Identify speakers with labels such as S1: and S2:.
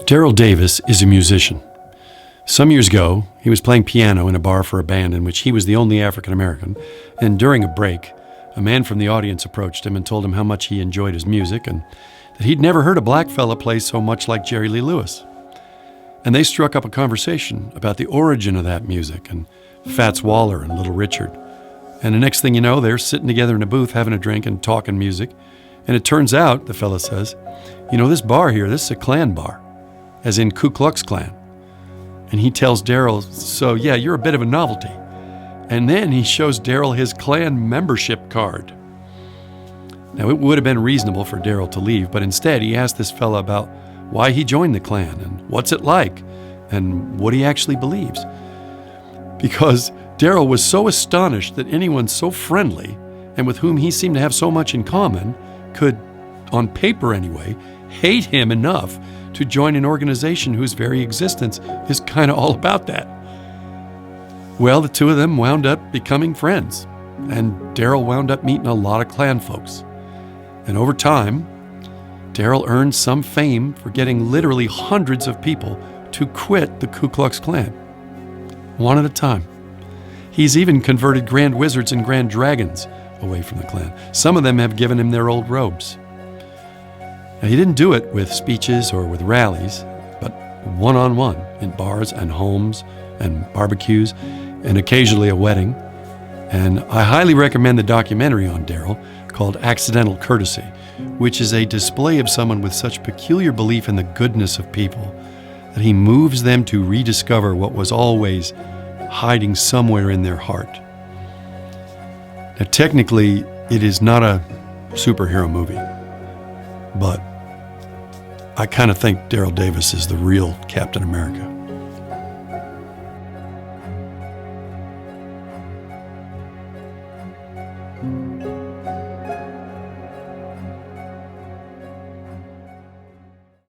S1: Daryl Davis is a musician. Some years ago, he was playing piano in a bar for a band in which he was the only African American, and during a break, a man from the audience approached him and told him how much he enjoyed his music and that he'd never heard a black fella play so much like Jerry Lee Lewis. And they struck up a conversation about the origin of that music and Fats Waller and Little Richard. And the next thing you know, they're sitting together in a booth having a drink and talking music. And it turns out, the fella says, this bar here, this is a Klan bar, as in Ku Klux Klan. And he tells Daryl, so yeah, you're a bit of a novelty. And then he shows Daryl his Klan membership card. Now, it would have been reasonable for Daryl to leave, but instead he asked this fella about why he joined the Klan and what's it like and what he actually believes. Because Daryl was so astonished that anyone so friendly and with whom he seemed to have so much in common could, on paper anyway, hate him enough to join an organization whose very existence is kind of all about that. Well, the two of them wound up becoming friends, and Daryl wound up meeting a lot of Klan folks. And over time, Daryl earned some fame for getting literally hundreds of people to quit the Ku Klux Klan, one at a time. He's even converted Grand Wizards and Grand Dragons away from the Klan. Some of them have given him their old robes. Now, he didn't do it with speeches or with rallies, but one-on-one in bars and homes and barbecues and occasionally a wedding. And I highly recommend the documentary on Daryl called Accidental Courtesy, which is a display of someone with such peculiar belief in the goodness of people that he moves them to rediscover what was always hiding somewhere in their heart. Now, technically, it is not a superhero movie, but I kind of think Daryl Davis is the real Captain America.